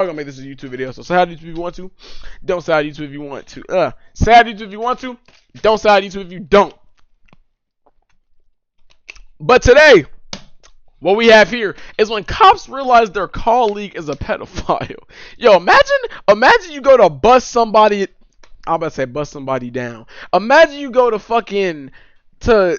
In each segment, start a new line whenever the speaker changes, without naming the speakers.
I'm gonna make this a YouTube video, so say hi to YouTube if you want to. Don't say hi to YouTube if you want to. Say hi to YouTube if you want to. Don't say hi to YouTube if you don't. But today, what we have here is when cops realize their colleague is a pedophile. Yo, imagine you go to bust somebody. I'm about to say bust somebody down. Imagine you go to fucking to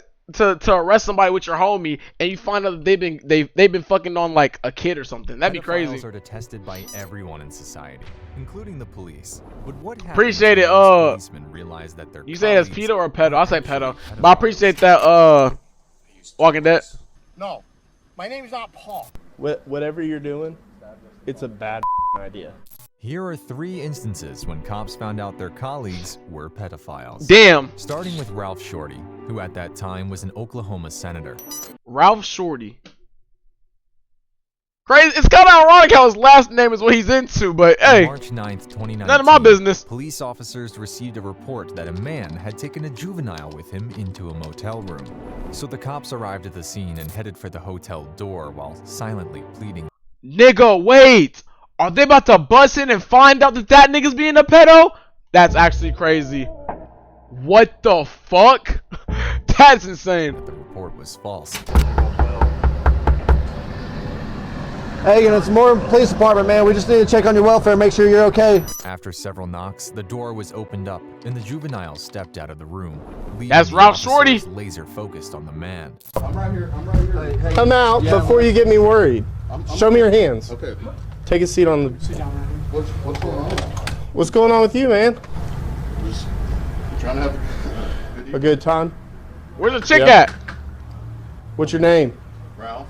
arrest somebody with your homie, and you find out that they've been fucking on like a kid or something. That'd be crazy.
Pedophiles are detested by everyone in society, including the police. But what happens
Appreciate it.
when policemen realize that their
You say it's
colleagues
pedo or pedo? I say
are
pedo,
actually
but I appreciate that. Walking Dead.
No, my name's not Paul.
Whatever you're doing, it's a bad idea.
Here are 3 instances when cops found out their colleagues were pedophiles.
Damn.
Starting with Ralph Shorty, who at that time was an Oklahoma senator.
Ralph Shorty. Crazy. It's kind of ironic how his last name is what he's into, but hey.
On March 9th, 2019,
none of my business.
Police officers received a report that a man had taken a juvenile with him into a motel room. So the cops arrived at the scene and headed for the hotel door while silently pleading.
Nigga, wait. Are they about to bust in and find out that nigga's being a pedo? That's actually crazy. What the fuck? That's insane.
But the report was false.
Hey, it's more police department, man. We just need to check on your welfare, make sure you're okay.
After several knocks, the door was opened up and the juvenile stepped out of the room.
That's Ralph Shorty.
Laser focused on the man.
I'm right here. Hey,
Come out before you get me worried. Show me your hands.
Okay.
Take a seat on the...
What's going on?
What's going on with you, man?
Just trying to have
A good time?
Where's the chick
Yep.
at?
What's your name?
Ralph.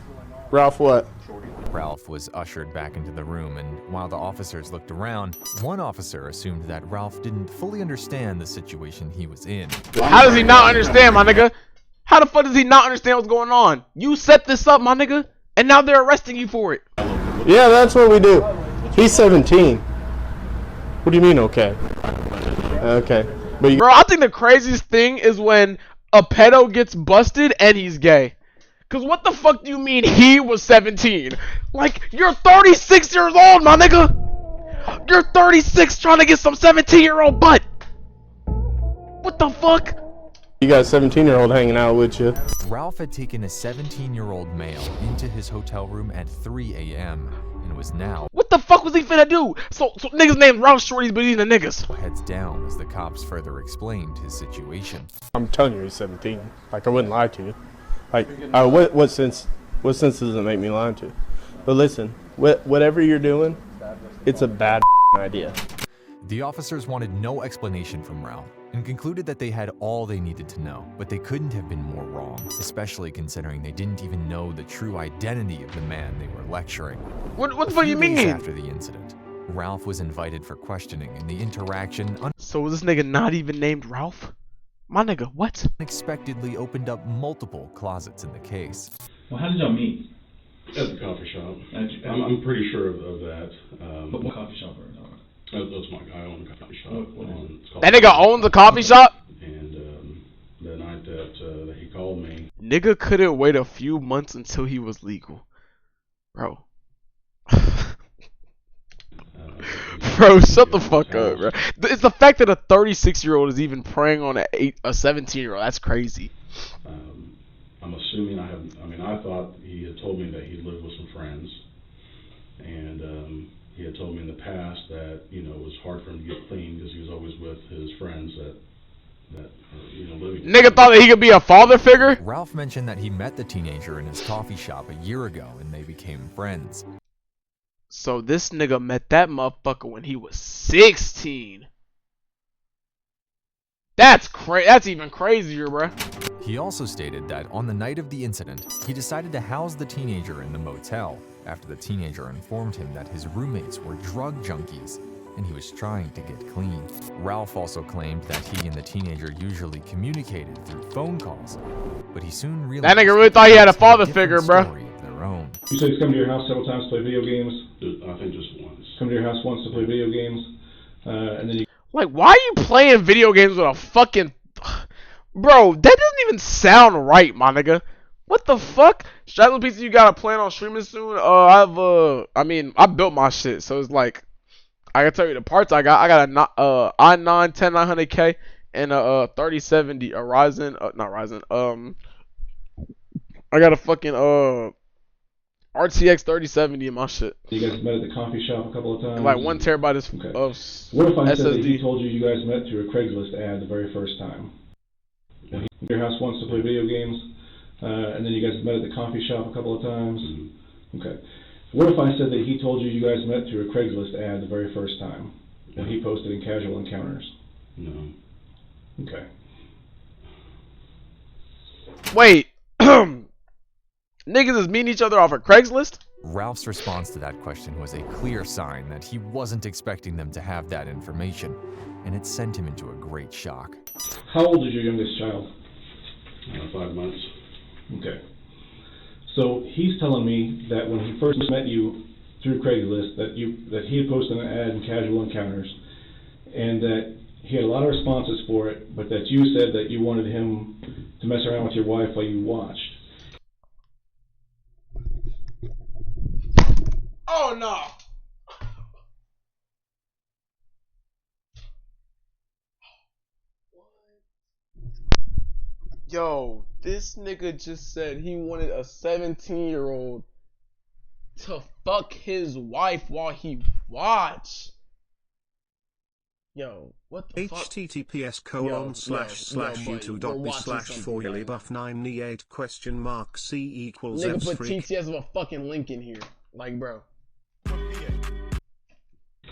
Ralph what?
Shorty.
Ralph was ushered back into the room, and while the officers looked around, one officer assumed that Ralph didn't fully understand the situation he was in.
How does he not understand, my nigga? How the fuck does he not understand what's going on? You set this up, my nigga, and now they're arresting you for it.
Yeah, that's what we do. He's 17. What do you mean, okay? Okay. But you...
Bro, I think the craziest thing is when a pedo gets busted and he's gay. Cause what the fuck do you mean he was 17? Like, you're 36 years old, my nigga! You're 36 trying to get some 17-year-old butt! What the fuck?
You got a 17-year-old hanging out with you.
Ralph had taken a 17-year-old male into his hotel room at 3 a.m. and was now...
What the fuck was he finna do? So niggas named Ralph Shorty's but he's the niggas.
Heads down as the cops further explained his situation.
I'm telling you he's 17. Like, I wouldn't lie to you. Like, what sense does it make me lie to? But listen, whatever you're doing, it's a bad idea.
The officers wanted no explanation from Ralph and concluded that they had all they needed to know, but they couldn't have been more wrong, especially considering they didn't even know the true identity of the man they were lecturing.
What the fuck do you mean?
After the incident, Ralph was invited for questioning, and the interaction
So was this nigga not even named Ralph? My nigga, what?
unexpectedly opened up multiple closets in the case.
Well, how did y'all meet?
At the coffee shop.
At
I'm pretty sure of that.
what coffee shop are you talking about?
That's my guy. I own the coffee shop. It's called
That nigga owns a coffee shop?
And the night that he called me.
Nigga couldn't wait a few months until he was legal. Bro. Bro, shut the fuck up, bro. It's the fact that a 36-year-old is even preying on a 17-year-old. That's crazy.
I'm assuming I thought he had told me that he lived with some friends. And he had told me in the past that, it was hard for him to get clean because he was always with his friends that living.
Nigga thought that he could be a father figure?
Ralph mentioned that he met the teenager in his coffee shop a year ago and they became friends.
So this nigga met that motherfucker when he was 16. That's even crazier, bruh.
He also stated that on the night of the incident, he decided to house the teenager in the motel after the teenager informed him that his roommates were drug junkies and he was trying to get clean. Ralph also claimed that he and the teenager usually communicated through phone calls, but he soon realized
That nigga really thought he had a father figure, bruh.
Of their own.
You said he's come to your house several times to play video games.
I think just once.
Come to your house once to play video games, and then you
Like, why are you playing video games with a fucking... Bro, that doesn't even sound right, my nigga. What the fuck? Straggler Pizza, you got a plan on streaming soon? I mean, I built my shit, so it's like, I can tell you the parts I got. I got a i9 10900K and a 3070, a Ryzen, not Ryzen. I got a fucking RTX 3070 in my shit.
You guys met at the coffee shop a couple of times.
And like 1 terabyte of
What if I said that
SSD.
he told you guys met through a Craigslist ad the very first time? Your house wants to play video games, and then you guys met at the coffee shop a couple of times. Okay. What if I said that he told you guys met through a Craigslist ad the very first time when he posted in Casual Encounters?
No.
Okay.
Wait. Niggas is meeting each other off of Craigslist?
Ralph's response to that question was a clear sign that he wasn't expecting them to have that information, and it sent him into a great shock.
How old is your youngest child?
5 months.
Okay. So he's telling me that when he first met you through Craigslist, that he had posted an ad in Casual Encounters, and that he had a lot of responses for it, but that you said that you wanted him to mess around with your wife while you watched.
Oh no. Yo, this nigga just said he wanted a 17-year-old to fuck his wife while he watched. Yo, what the fuck?
https://youtube.com/4yliebuff9e8?C=3.
Nigga put TTS of a fucking link in here. Like, bro.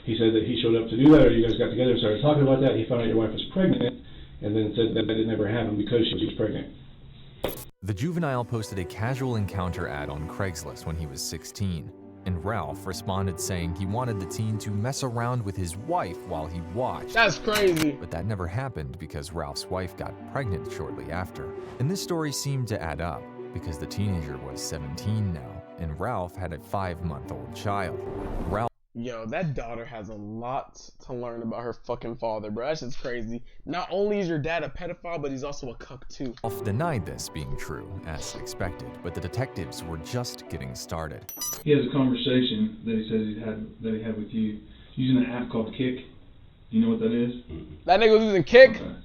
He said that he showed up to do that, or you guys got together and started talking about that. He found out your wife was pregnant, and then said that it never happened because she was pregnant.
The juvenile posted a Casual Encounter ad on Craigslist when he was 16, and Ralph responded saying he wanted the teen to mess around with his wife while he watched.
That's crazy.
But that never happened because Ralph's wife got pregnant shortly after. And this story seemed to add up because the teenager was 17 now, and Ralph had a 5-month-old child.
Yo, that daughter has a lot to learn about her fucking father, bro. That's just crazy. Not only is your dad a pedophile, but he's also a cuck too.
Ralph denied this being true, as expected, but the detectives were just getting started.
He has a conversation that he says he had with you using an app called Kick. Do you know what that is?
That nigga was using Kick?
Okay.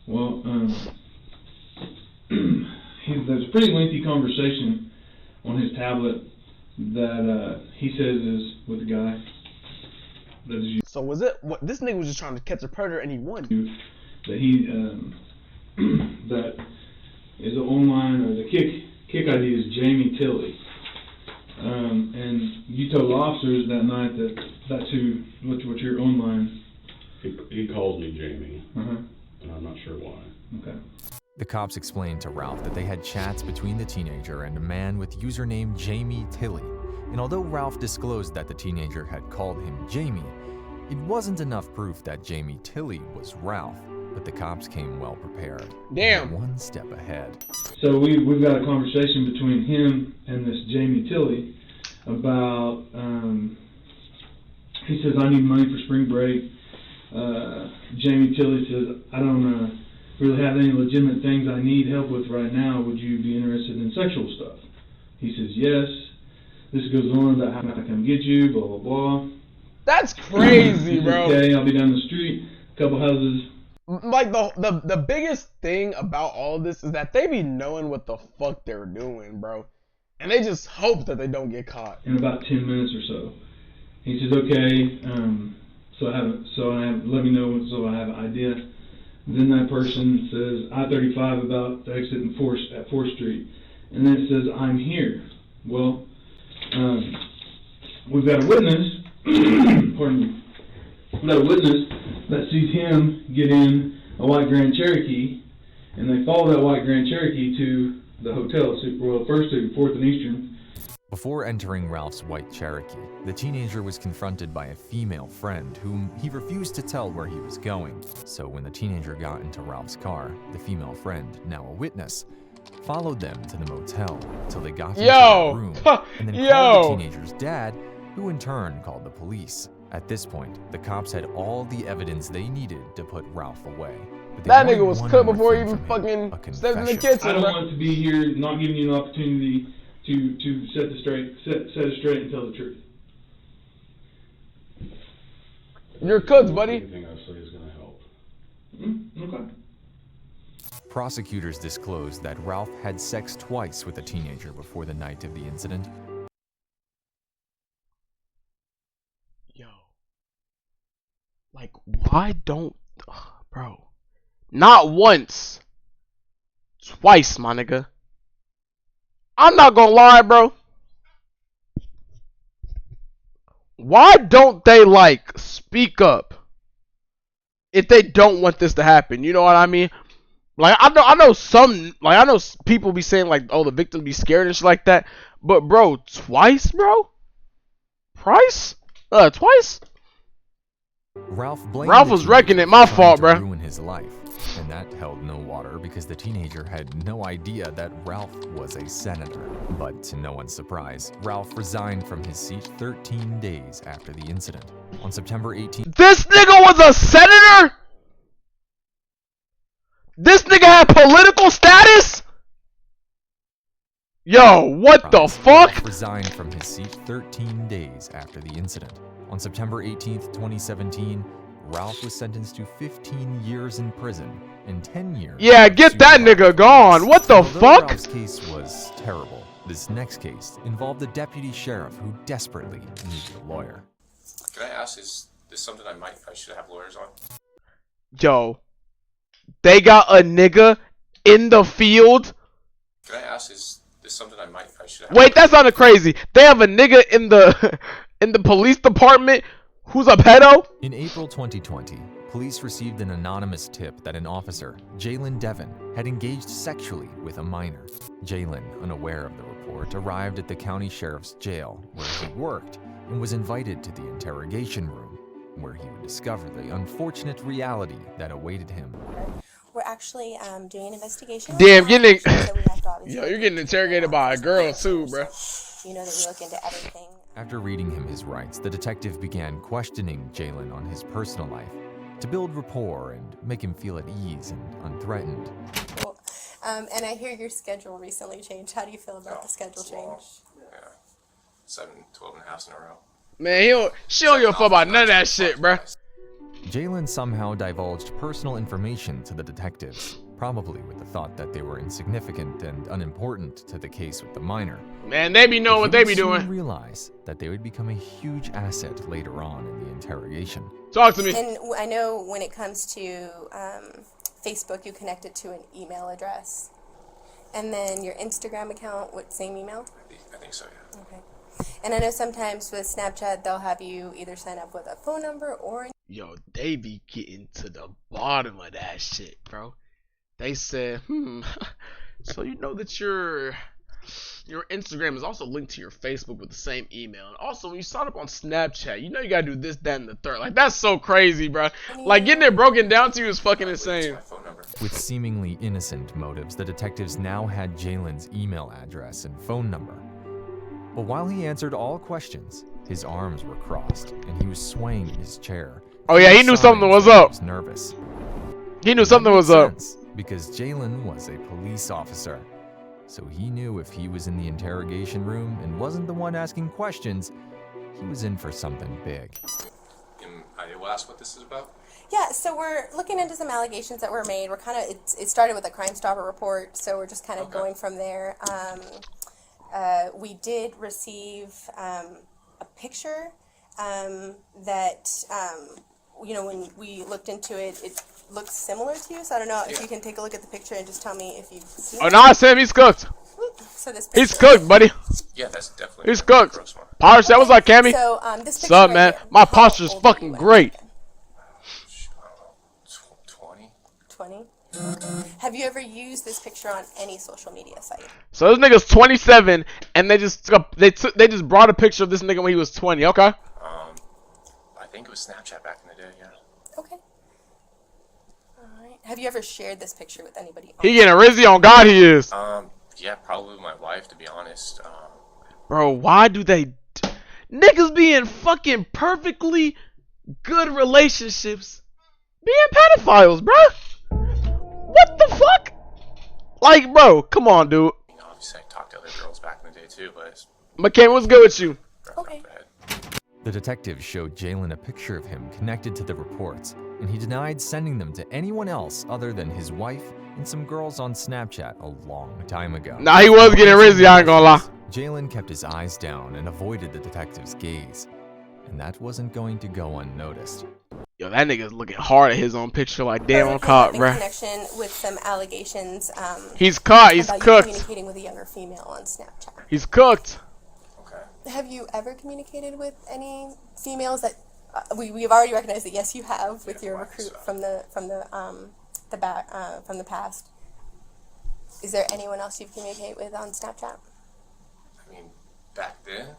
Well, there's a pretty lengthy conversation on his tablet that he says is with a guy that is
So was it what this nigga was just trying to catch a predator and he won?
That he that is an online, or the Kick ID is Jamie Tilley, and you told officers that night that that's what your online.
He calls me Jamie,
Uh-huh.
and I'm not sure why.
Okay.
The cops explained to Ralph that they had chats between the teenager and a man with username Jamie Tilley, and although Ralph disclosed that the teenager had called him Jamie, it wasn't enough proof that Jamie Tilley was Ralph, but the cops came well prepared.
Damn.
One step ahead.
So we've got a conversation between him and this Jamie Tilley about, he says, I need money for spring break. Jamie Tilley says, I don't really have any legitimate things I need help with right now. Would you be interested in sexual stuff? He says, yes. This goes on about how can I come get you, blah, blah, blah.
That's crazy, bro.
Okay, I'll be down the street, a couple houses.
Like the biggest thing about all of this is that they be knowing what the fuck they're doing, bro. And they just hope that they don't get caught.
In about 10 minutes or so. He says, okay, let me know so I have an idea. Then that person says, I-35 about to exit at 4th Street. And then it says, I'm here. Well, we've got a witness, pardon me, we've got a witness that sees him get in a white Grand Cherokee, and they follow that white Grand Cherokee to the hotel, First to 4th and Eastern.
Before entering Ralph's white Cherokee, the teenager was confronted by a female friend whom he refused to tell where he was going. So when the teenager got into Ralph's car, the female friend, now a witness, followed them to the motel till they got into their room, and then called the teenager's dad, who in turn called the police. At this point, the cops had all the evidence they needed to put Ralph away. But they
That
wanted
nigga was
one
cooked
more
before he
thing
even
from him,
fucking
a
stepped in the
confession.
kitchen.
I don't
bro.
want to be here not giving you an opportunity to set it straight and tell the truth.
You're cooked, buddy.
Anything I say is gonna help.
Okay.
Prosecutors disclosed that Ralph had sex twice with a teenager before the night of the incident.
Yo. Like, why don't... bro. Not once. Twice, my nigga. I'm not gonna lie, bro. Why don't they, like, speak up if they don't want this to happen? You know what I mean? Like, I know some, like, I know people be saying, like, oh, the victim be scared and shit like that. But, bro, twice, bro? Twice?
Ralph blamed
Ralph
the
was
teenager
wrecking it,
for
my
trying
fault,
to
bro.
ruin his life, and that held no water because the teenager had no idea that Ralph was a senator. But to no one's surprise, Ralph resigned from his seat 13 days after the incident. On September 18th,
This nigga was a senator? This nigga had political status? Yo, what the fuck?
Ralph resigned from his seat 13 days after the incident. On September 18th, 2017, Ralph was sentenced to 15 years in prison and 10 years.
Yeah, get that nigga gone. What the
Although
fuck?
Ralph's case was terrible, this next case involved a deputy sheriff who desperately needed a lawyer.
Can I ask, is this something I should have lawyers on?
Yo, they got a nigga in the field.
Can I ask, is this something I should have?
Wait, that sounded crazy. They have a nigga in the in the police department who's a pedo?
In April 2020, police received an anonymous tip that an officer, Jalen Devon, had engaged sexually with a minor. Jalen, unaware of the report, arrived at the county sheriff's jail where he worked and was invited to the interrogation room, where he would discover the unfortunate reality that awaited him.
We're actually doing an investigation.
Damn, getting
So we have to obviously-
yo, you're getting interrogated by a girl too, bro.
You know that we look into everything.
After reading him his rights, the detective began questioning Jalen on his personal life to build rapport and make him feel at ease and unthreatened.
Cool. And I hear your schedule recently changed. How do you feel about the schedule change?
Yeah. 7, 12 and a half in a row.
Man, she don't give a fuck about none of that shit, bro.
Jalen somehow divulged personal information to the detectives, probably with the thought that they were insignificant and unimportant to the case with the minor.
Man, they be knowing what they be doing.
Realize that they would become a huge asset later on in the interrogation.
Talk to me.
And I know when it comes to Facebook, you connect it to an email address. And then your Instagram account, what, same email?
I think so, yeah.
Okay. And I know sometimes with Snapchat, they'll have you either sign up with a phone number or an
Yo, they be getting to the bottom of that shit, bro. They said, so you know that your Instagram is also linked to your Facebook with the same email. And also, when you sign up on Snapchat, you know you gotta do this, that, and the third. Like, that's so crazy, bro. Like, getting it broken down to you is fucking insane.
My phone number.
With seemingly innocent motives, the detectives now had Jalen's email address and phone number. But while he answered all questions, his arms were crossed and he was swaying in his chair.
Oh yeah, he knew something was
Signs that
up.
He was nervous.
He knew something was up.
Because Jalen was a police officer. So he knew if he was in the interrogation room and wasn't the one asking questions, he was in for something big.
I will ask what this is about.
Yeah, so we're looking into some allegations that were made. We're kind of, it started with a Crime Stopper report, so we're just kind of going from there. We did receive a picture that, you know, when we looked into it, it looks similar to you. So I don't know if you can take a look at the picture and just tell me if you've seen
Oh,
it.
no, Sam, he's cooked.
So this
He's
picture-
cooked, buddy.
Yeah, that's definitely.
He's cooked.
Gross one.
Power that was like Cammy.
So this picture
Sup,
right
man?
here,
My
how
posture's
old are
fucking
you at?
great.
I don't know, 20.
20. Have you ever used this picture on any social media site?
So this nigga's 27, and they just brought a picture of this nigga when he was 20. Okay.
I think it was Snapchat back in the day. Yeah.
Okay. All right. Have you ever shared this picture with anybody?
He getting a Rizzy on God. He is.
Yeah, probably my wife, to be honest.
Bro, why do they? Niggas be in fucking perfectly good relationships being pedophiles, bruh. What the fuck? Like, bro, come on, dude.
Obviously, I talked to other girls back in the day too, but it's
McCain, what's good with you?
Okay.
The detective showed Jalen a picture of him connected to the reports, and he denied sending them to anyone else other than his wife and some girls on Snapchat a long time ago.
Nah, he was getting rizzy, I ain't gonna lie.
Jalen kept his eyes down and avoided the detective's gaze, and that wasn't going to go unnoticed.
Yo, that nigga's looking hard at his own picture like damn
There
on
was
caught,
in
bruh.
connection with some allegations.
He's caught, he's
about you
cooked.
communicating with a younger female on Snapchat.
He's cooked.
Have you ever communicated with any females that we've already recognized that yes you have with your recruit from the past? Is there anyone else you've communicated with on Snapchat?
I mean, back then,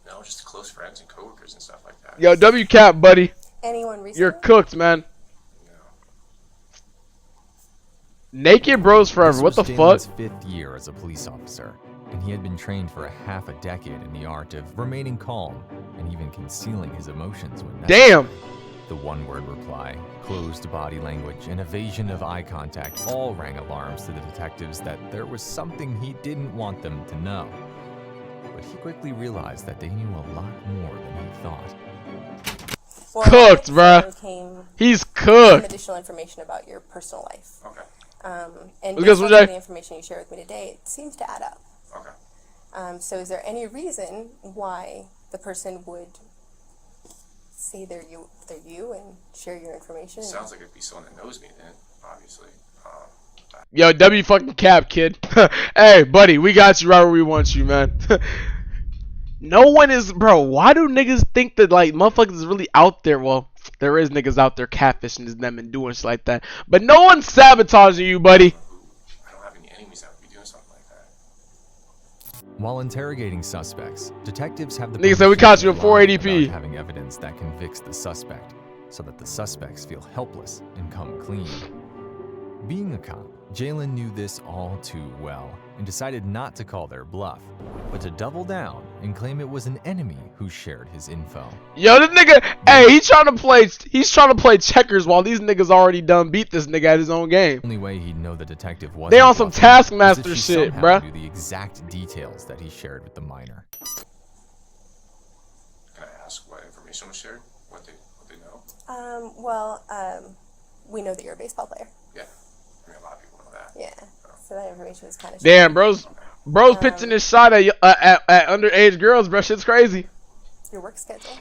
no, just close friends and coworkers and stuff like that.
Yo, W cap, buddy.
Anyone recently?
You're cooked, man. Naked bros forever. What the
This was
fuck?
Jalen's 5th year as a police officer, and he had been trained for half a decade in the art of remaining calm and even concealing his emotions when necessary.
Damn.
The one-word reply, closed body language, and evasion of eye contact all rang alarms to the detectives that there was something he didn't want them to know. But he quickly realized that they knew a lot more than he thought.
Well,
Cooked, bruh.
Came
He's
some
cooked.
additional information about your personal life.
Okay.
And
Let's
based
go,
on
Jay.
the information you share with me today, it seems to add up.
Okay.
So is there any reason why the person would say they're you and share your information?
Sounds like it'd be someone that knows me then, obviously.
Yo, W fucking cap, kid. Hey, buddy, we got you right where we want you, man. No one is, bro. Why do niggas think that like motherfuckers is really out there? Well, there is niggas out there catfishing them and doing shit like that, but no one's sabotaging you, buddy.
I don't have any enemies that would be doing something like that.
While interrogating suspects, detectives have the
Nigga said we
permission
caught
to
you at
lie
480p.
without having evidence that convicts the suspect, so that the suspects feel helpless and come clean. Being a cop, Jalen knew this all too well and decided not to call their bluff, but to double down and claim it was an enemy who shared his info.
Yo, this nigga, hey, he's trying to play checkers while these niggas already done beat this nigga at his own game.
The only way he'd know the detective wasn't
They on some
bluffing
Taskmaster
is if she
shit,
somehow
bruh.
knew the exact details that he shared with the minor.
Can I ask what information was shared? What they know?
We know that you're a baseball player.
Yeah. I mean, a lot of people know that.
Yeah. So that information is kind of
Damn, bros pitching this shot at underage girls, bro. Shit's crazy.
your work schedule.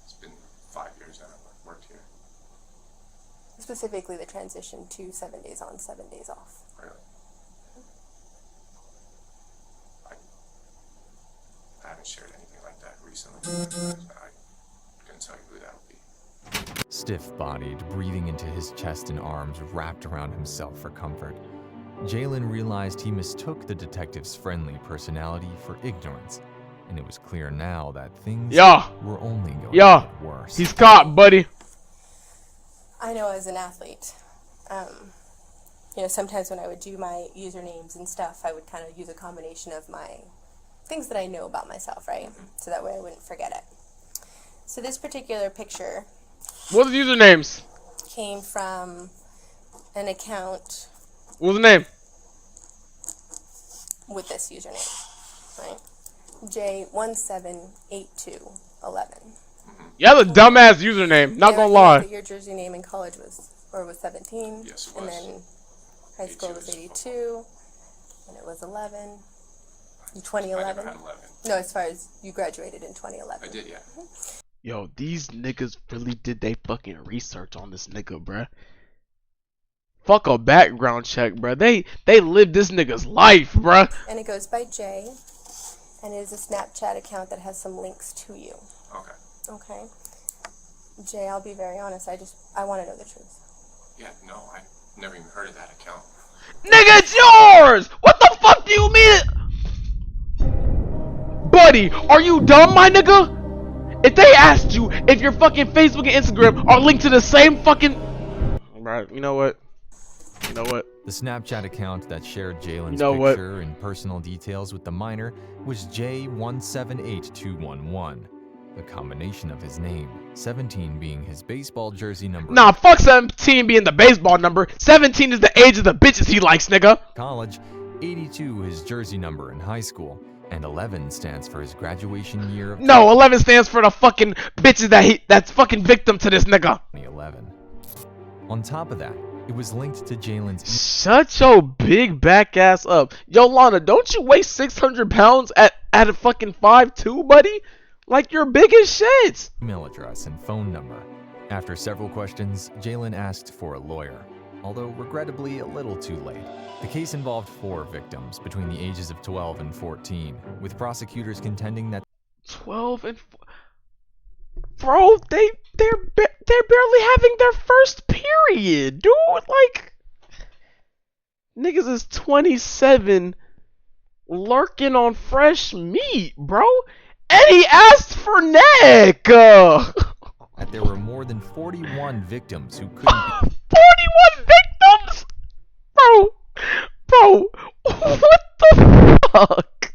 It's been 5 years that I've worked here.
Specifically the transition to 7 days on, 7 days off.
Really? I haven't shared anything like that recently. I couldn't tell you who that would be.
Stiff-bodied, breathing into his chest and arms wrapped around himself for comfort, Jalen realized he mistook the detective's friendly personality for ignorance, and it was clear now that things were only going to get worse.
He's caught, buddy.
I know as an athlete, sometimes when I would do my usernames and stuff, I would kind of use a combination of my things that I know about myself, right? So that way I wouldn't forget it. So this particular picture
What's the usernames?
came from an account
What's the name?
with this username, right? J178211.
You have a dumbass username, not gonna lie.
Your jersey name in college was 17.
Yes, it
And
was.
then high school was 82. And it was 11. In 2011.
I never had 11.
No, as far as you graduated in 2011.
I did, yeah.
Yo, these niggas really did they fucking research on this nigga, bruh. Fuck a background check, bruh. They lived this nigga's life, bruh.
And it goes by Jay. And it is a Snapchat account that has some links to you.
Okay.
Okay. Jay, I'll be very honest. I want to know the truth.
Yeah, no, I never even heard of that account.
Nigga, it's yours! What the fuck do you mean? Buddy, are you dumb, my nigga? If they asked you if your fucking Facebook and Instagram are linked to the same fucking... Right, you know what? You know what?
The Snapchat account that shared Jalen's
You know what?
picture and personal details with the minor was J178211. The combination of his name, 17 being his baseball jersey number.
Nah, fuck 17 being the baseball number. 17 is the age of the bitches he likes, nigga.
College, 82 his jersey number in high school, and 11 stands for his graduation year of
No, 11 stands for the fucking bitches that's fucking victim to this nigga.
2011. On top of that, it was linked to Jalen's
Shut your big back ass up. Yo, Lana, don't you weigh 600 pounds at a fucking 5'2", buddy? Like, you're big as shit.
email address and phone number. After several questions, Jalen asked for a lawyer, although regrettably a little too late. The case involved 4 victims between the ages of 12 and 14, with prosecutors contending that
12 and bro, they're barely having their first period, dude. Like, niggas is 27 lurking on fresh meat, bro. And he asked for neck.
that there were more than 41 victims who couldn't
41 victims? Bro, what the fuck?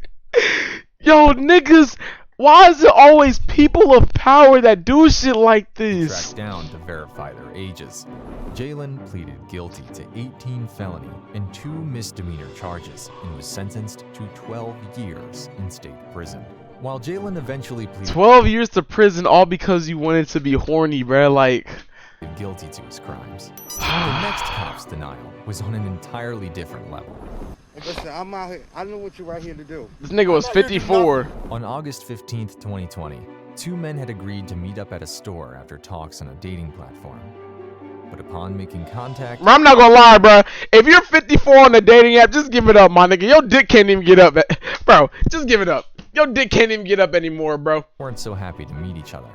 Yo, niggas, why is it always people of power that do shit like
be
this?
tracked down to verify their ages. Jalen pleaded guilty to 18 felony and 2 misdemeanor charges and was sentenced to 12 years in state prison. While Jalen eventually pleaded
12 years to prison all because you wanted to be horny, bruh. Like,
guilty to his crimes. The next cop's denial was on an entirely different level.
Listen, I'm out here. I know what you're right here to do.
this nigga was 54.
On August 15th, 2020, 2 men had agreed to meet up at a store after talks on a dating platform. But upon making contact,
I'm not gonna lie, bruh. If you're 54 on the dating app, just give it up, my nigga. Your dick can't even get up. Bro, just give it up. Your dick can't even get up anymore, bro.
weren't so happy to meet each other.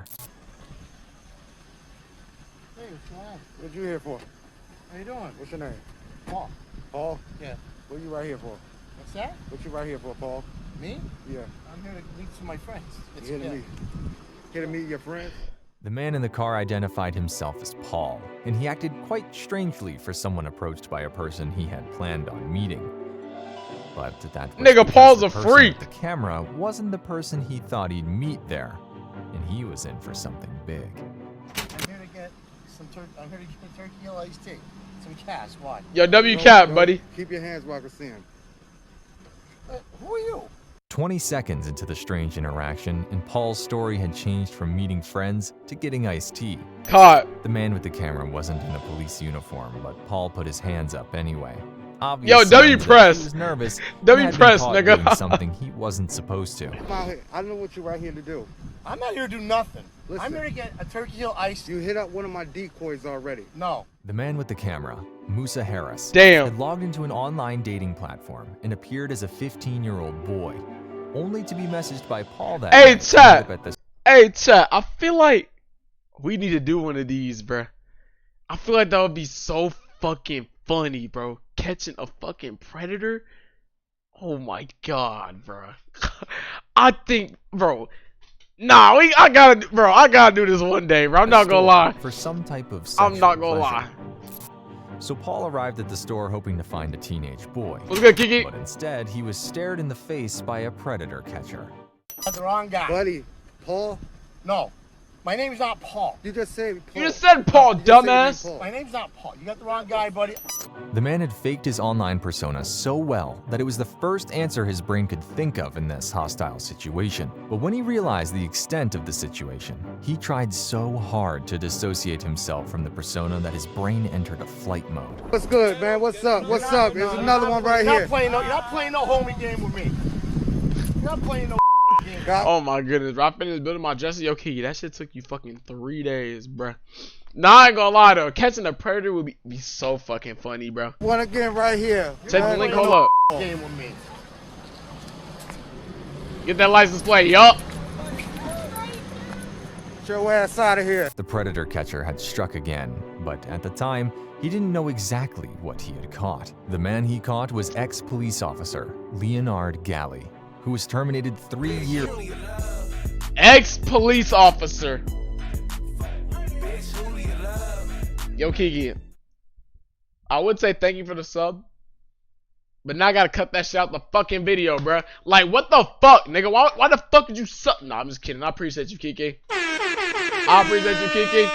Hey, what's going on? What you here for? How you doing? What's your name? Paul. Paul? Yeah. What you right here for? What's that? What you right here for, Paul? Me? Yeah. I'm here to meet some of my friends. You here to meet? Here to meet your friends?
The man in the car identified himself as Paul, and he acted quite strangely for someone approached by a person he had planned on meeting. But that was
Nigga,
because
Paul's
the
a
person
freak.
with the camera wasn't the person he thought he'd meet there, and he was in for something big.
I'm here to get some turkey. I'm here to get turkey hill iced tea. Some cash. Why?
Yo, W cap, buddy.
Keep your hands where I can see him. Who are you?
20 seconds into the strange interaction, and Paul's story had changed from meeting friends to getting iced tea.
Caught.
The man with the camera wasn't in a police uniform, but Paul put his hands up anyway.
Yo,
Obvious
W
signs that
press.
He was nervous.
W
and had been
press,
caught
nigga.
doing something he wasn't supposed to.
I'm out here. I know what you're right here to do. I'm not here to do nothing.
Listen.
I'm here to get a turkey hill iced.
You hit up one of my decoys already.
No.
The man with the camera, Musa Harris,
Damn.
had logged into an online dating platform and appeared as a 15-year-old boy, only to be messaged by Paul that
Hey,
night to
chat.
meet up at the
Hey, chat. I feel like we need to do one of these, bruh. I feel like that would be so fucking funny, bro. Catching a fucking predator. Oh my god, bro. I think, bro. Nah, I gotta do this one day, bro. I'm not gonna
store
lie.
for some type of
I'm not
sexual
gonna
pleasure.
lie.
So Paul arrived at the store hoping to find a teenage boy.
What's good, Kiki?
But instead, he was stared in the face by a predator catcher.
That's the wrong guy.
Buddy, Paul,
No. My name's not Paul.
you just said Paul.
You just said Paul,
You just said your name,
dumbass.
Paul.
My name's not Paul. You got the wrong guy, buddy.
The man had faked his online persona so well that it was the first answer his brain could think of in this hostile situation. But when he realized the extent of the situation, he tried so hard to dissociate himself from the persona that his brain entered a flight mode.
What's good, man? What's up? What's up? There's another one right here.
You're not playing no homie game with me. You're not playing no game.
Oh my goodness, bro. I finished building my Jesse. Yo, Kiki, that shit took you fucking 3 days, bruh. Nah, I ain't gonna lie though. Catching a predator would be so fucking funny, bro.
One again right here.
Check the link, hold up.
Game with me.
Get that license plate, yup.
Get your ass out of here.
The predator catcher had struck again, but at the time, he didn't know exactly what he had caught. The man he caught was ex-police officer Leonard Galley, who was terminated 3 years.
Ex-police officer. Yo, Kiki. I would say thank you for the sub. But now I gotta cut that shit out the fucking video, bro. Like, what the fuck, nigga? Why the fuck did you sub? Nah, I'm just kidding. I appreciate you, Kiki. I appreciate you, Kiki.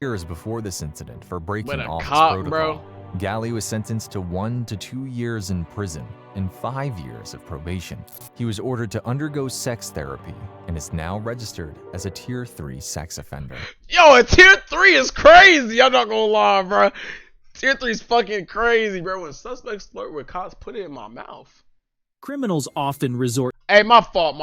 Years before this incident for breaking
What a
office
cop,
protocol,
bro.
Galley was sentenced to 1 to 2 years in prison and 5 years of probation. He was ordered to undergo sex therapy and is now registered as a Tier 3 sex offender.
Yo, a Tier 3 is crazy. I'm not gonna lie, bro. Tier 3 is fucking crazy, bro. When suspects flirt with cops, put it in my mouth.
Criminals often resort.
Hey, my fault.